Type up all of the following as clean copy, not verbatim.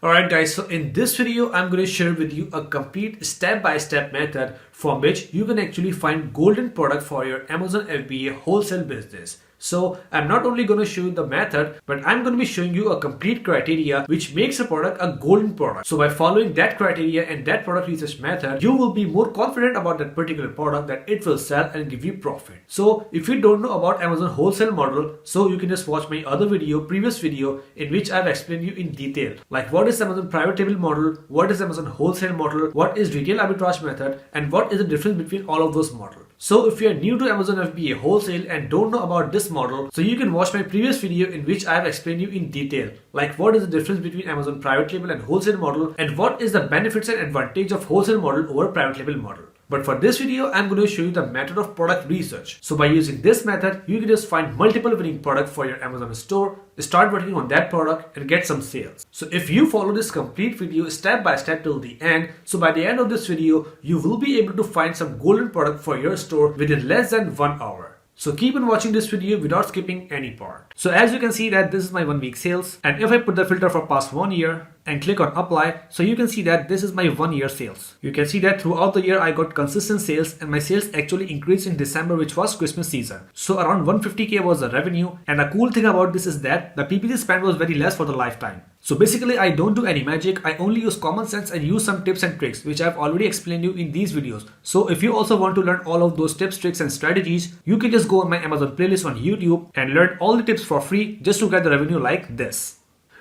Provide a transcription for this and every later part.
Alright guys, so in this video I'm going to share with you a complete step-by-step method from which you can actually find golden product for your Amazon FBA wholesale business. So I'm not only going to show you the method, but I'm going to be showing you a complete criteria which makes a product a golden product. So by following that criteria and that product research method, you will be more confident about that particular product that it will sell and give you profit. So if you don't know about Amazon wholesale model, so you can just watch my other video, previous video, in which I've explained you in detail, like what is Amazon private label model, what is Amazon wholesale model, what is retail arbitrage method, and what is the difference between all of those models. So if you are new to Amazon FBA wholesale and don't know about this model, so you can watch my previous video in which I have explained you in detail, like what is the difference between Amazon private label and wholesale model, and what is the benefits and advantage of wholesale model over private label model. But for this video, I'm going to show you the method of product research. So by using this method, you can just find multiple winning products for your Amazon store, start working on that product and get some sales. So if you follow this complete video step by step till the end, so by the end of this video, you will be able to find some golden product for your store within less than 1 hour. So keep on watching this video without skipping any part. So as you can see that this is my 1 week sales, and if I put the filter for past 1 year and click on apply, so you can see that this is my 1 year sales. You can see that throughout the year I got consistent sales and my sales actually increased in December, which was Christmas season. So around 150k was the revenue, and the cool thing about this is that the PPC spend was very less for the lifetime. So basically I don't do any magic, I only use common sense and use some tips and tricks which I've already explained you in these videos. So if you also want to learn all of those tips, tricks and strategies, you can just go on my Amazon playlist on YouTube and learn all the tips for free just to get the revenue like this.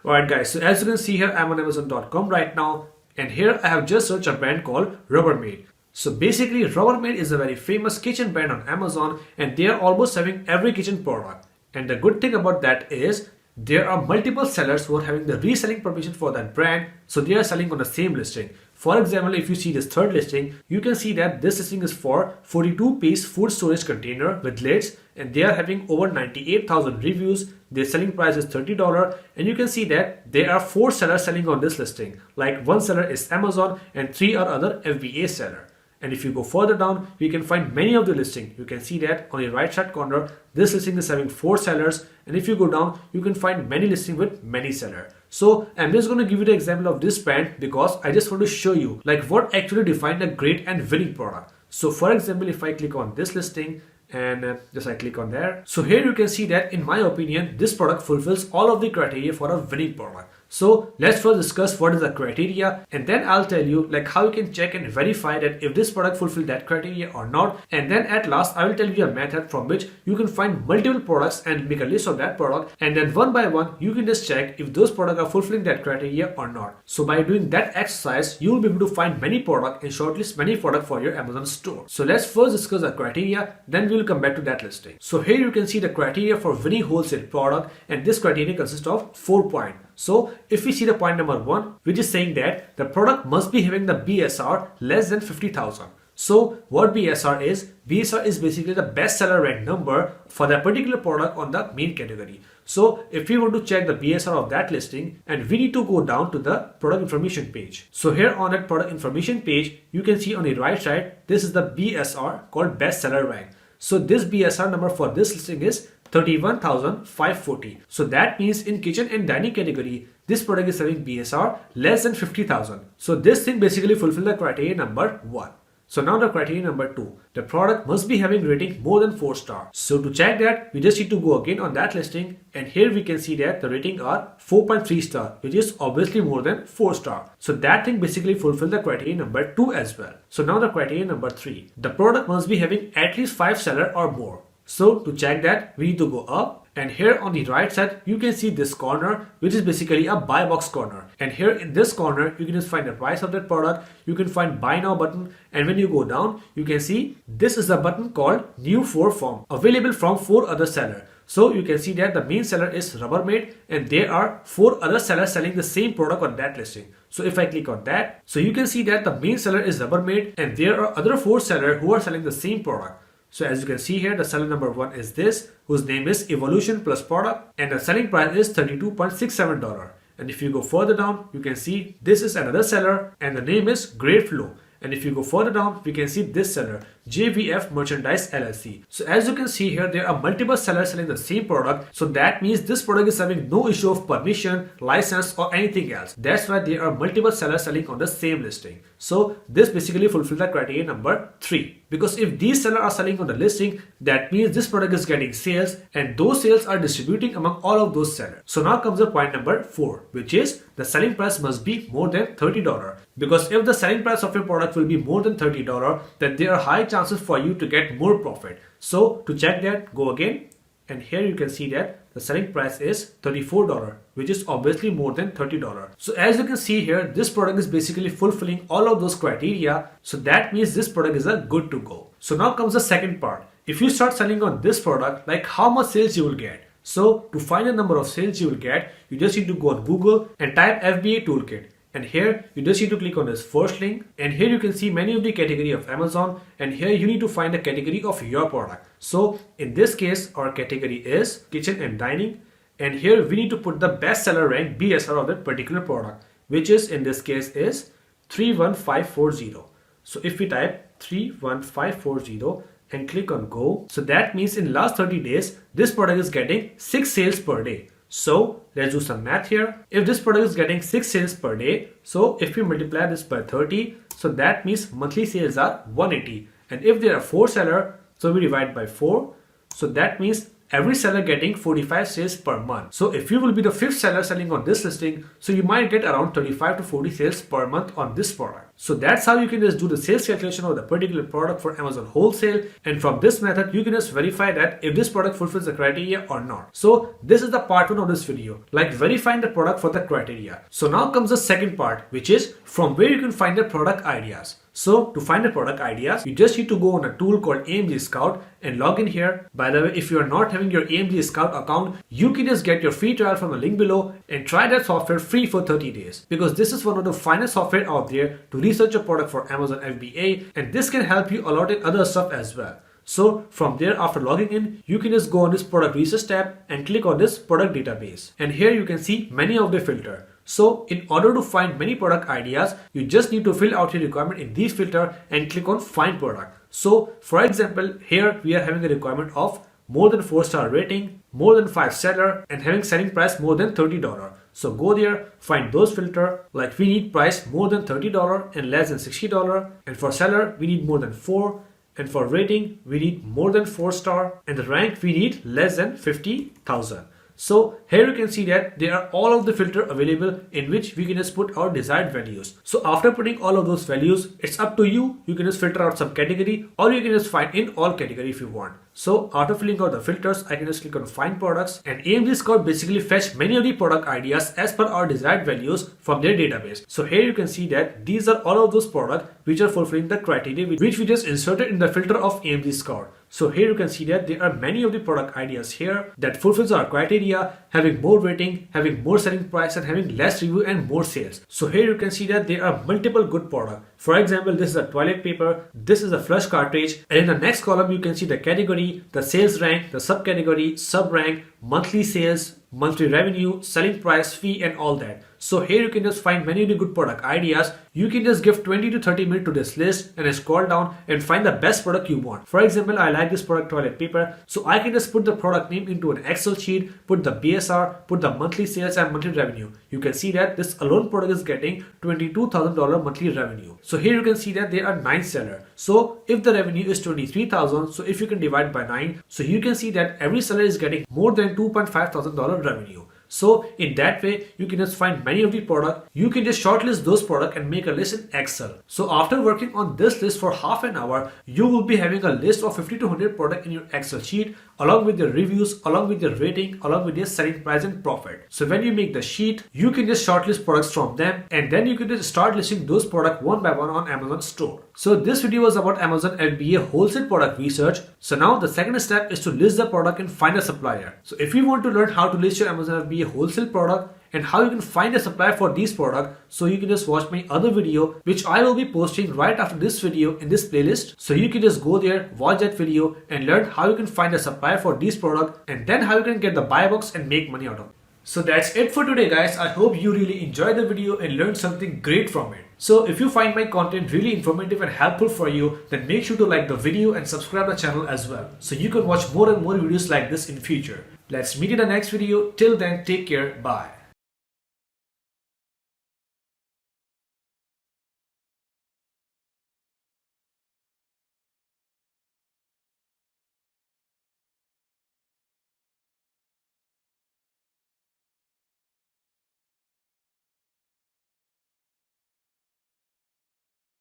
Alright guys, so as you can see here, I'm on Amazon.com right now, and here I have just searched a brand called Rubbermaid. So basically Rubbermaid is a very famous kitchen brand on Amazon, and they are almost having every kitchen product. And the good thing about that is there are multiple sellers who are having the reselling permission for that brand, so they are selling on the same listing. For example, if you see this third listing, you can see that this listing is for 42-piece food storage container with lids, and they are having over 98,000 reviews. Their selling price is $30, and you can see that there are 4 sellers selling on this listing. Like 1 seller is Amazon and 3 are other FBA seller. And if you go further down, you can find many of the listings. You can see that on the right side corner, this listing is having 4 sellers. And if you go down, you can find many listings with many sellers. So I'm just going to give you the example of this brand because I just want to show you like what actually defines a great and winning product. So for example, if I click on this listing and just I click on there. So here you can see that in my opinion, this product fulfills all of the criteria for a winning product. So let's first discuss what is the criteria, and then I'll tell you like how you can check and verify that if this product fulfills that criteria or not. And then at last I will tell you a method from which you can find multiple products and make a list of that product, and then one by one you can just check if those products are fulfilling that criteria or not. So by doing that exercise, you will be able to find many products and shortlist many products for your Amazon store. So let's first discuss the criteria, then we will come back to that listing. So here you can see the criteria for winning wholesale product, and this criteria consists of 4 points. So if we see the point number 1, which is saying that the product must be having the BSR less than 50,000. So what BSR is? BSR is basically the bestseller rank number for that particular product on the main category. So if we want to check the BSR of that listing, and we need to go down to the product information page. So here on that product information page, you can see on the right side, this is the BSR called bestseller rank. So this BSR number for this listing is 31,540. So that means in kitchen and dining category, this product is having BSR less than 50,000. So this thing basically fulfills the criteria number 1. So now the criteria number 2, the product must be having rating more than 4 stars. So to check that, we just need to go again on that listing, and here we can see that the rating are 4.3 star, which is obviously more than 4 star. So that thing basically fulfills the criteria number 2 as well. So now the criteria number 3, the product must be having at least 5 sellers or more. So to check that, we need to go up, and here on the right side, you can see this corner, which is basically a buy box corner. And here in this corner, you can just find the price of that product. You can find buy now button, and when you go down, you can see this is a button called new for form, available from 4 other sellers. So you can see that the main seller is Rubbermaid, and there are 4 other sellers selling the same product on that listing. So if I click on that, so you can see that the main seller is Rubbermaid, and there are other 4 sellers who are selling the same product. So as you can see here, the seller number 1 is this, whose name is Evolution Plus Product, and the selling price is $32.67. And if you go further down, you can see this is another seller, and the name is Great Flow. And if you go further down, we can see this seller, JVF Merchandise LLC. So as you can see here, there are multiple sellers selling the same product. So that means this product is having no issue of permission, license or anything else. That's why there are multiple sellers selling on the same listing. So this basically fulfills the criteria number 3. Because if these sellers are selling on the listing, that means this product is getting sales and those sales are distributing among all of those sellers. So now comes the point number 4, which is the selling price must be more than $30. Because if the selling price of your product will be more than $30, then there are high chances for you to get more profit. So to check that, go again, and here you can see that the selling price is $34, which is obviously more than $30. So as you can see here, this product is basically fulfilling all of those criteria. So that means this product is a good to go. So now comes the second part. If you start selling on this product, like how much sales you will get. So to find the number of sales you will get, you just need to go on Google and type FBA toolkit. And here you just need to click on this first link, and here you can see many of the category of Amazon, and here you need to find the category of your product. So in this case, our category is kitchen and dining, and here we need to put the bestseller rank BSR of that particular product, which is in this case is 31540. So if we type 31540 and click on go, so that means in last 30 days this product is getting 6 sales per day. So let's do some math here. If this product is getting 6 sales per day, so if we multiply this by 30, so that means monthly sales are 180. And if there are 4 sellers, so we divide by 4. So that means every seller getting 45 sales per month. So if you will be the 5th seller selling on this listing, so you might get around 35 to 40 sales per month on this product. So that's how you can just do the sales calculation of the particular product for Amazon Wholesale. And from this method, you can just verify that if this product fulfills the criteria or not. So this is the part 1 of this video, like verifying the product for the criteria. So now comes the second part, which is from where you can find the product ideas. So to find the product ideas, you just need to go on a tool called AMG Scout and log in here. By the way, if you are not having your AMG Scout account, you can just get your free trial from the link below and try that software free for 30 days. Because this is one of the finest software out there to research a product for Amazon FBA, and this can help you a lot in other stuff as well. So from there, after logging in, you can just go on this product research tab and click on this product database. And here you can see many of the filter. So in order to find many product ideas, you just need to fill out your requirement in these filter and click on find product. So for example, here we are having a requirement of more than 4-star rating, more than 5 seller, and having selling price more than $30. So go there, find those filter, like we need price more than $30 and less than $60. And for seller, we need more than 4. And for rating, we need more than 4-star. And the rank, we need less than 50,000. So here you can see that there are all of the filter available in which we can just put our desired values. So after putting all of those values, it's up to you. You can just filter out some category, or you can just find in all category if you want. So after filling out the filters, I can just click on find products, and AMG Scout basically fetch many of the product ideas as per our desired values from their database. So here you can see that these are all of those products which are fulfilling the criteria which we just inserted in the filter of AMG Scout. So here you can see that there are many of the product ideas here that fulfills our criteria, having more rating, having more selling price, and having less review and more sales. So here you can see that there are multiple good products. For example, this is a toilet paper, this is a flush cartridge, and in the next column you can see the category, the sales rank, the subcategory, sub rank, monthly sales, monthly revenue, selling price, fee, and all that. So here you can just find many of the good product ideas. You can just give 20 to 30 minutes to this list and scroll down and find the best product you want. For example, I like this product toilet paper, so I can just put the product name into an Excel sheet, put the BSR, put the monthly sales and monthly revenue. You can see that this alone product is getting $22,000 monthly revenue. So here you can see that there are 9 sellers. So if the revenue is 23,000, so if you can divide by 9, so you can see that every seller is getting more than $2,500 revenue. So in that way, you can just find many of the product. You can just shortlist those products and make a list in Excel. So after working on this list for half an hour, you will be having a list of 50 to 100 products in your Excel sheet, along with their reviews, along with their rating, along with their selling price and profit. So when you make the sheet, you can just shortlist products from them, and then you can just start listing those products one by one on Amazon store. So this video was about Amazon FBA wholesale product research. So now the second step is to list the product and find a supplier. So if you want to learn how to list your Amazon FBA wholesale product and how you can find a supplier for these products, so you can just watch my other video which I will be posting right after this video in this playlist. So you can just go there, watch that video and learn how you can find a supplier for these products, and then how you can get the buy box and make money out of it. So that's it for today, guys. I hope you really enjoyed the video and learned something great from it. So if you find my content really informative and helpful for you, then make sure to like the video and subscribe the channel as well, so you can watch more and more videos like this in future. Let's meet in the next video. Till then, take care. Bye.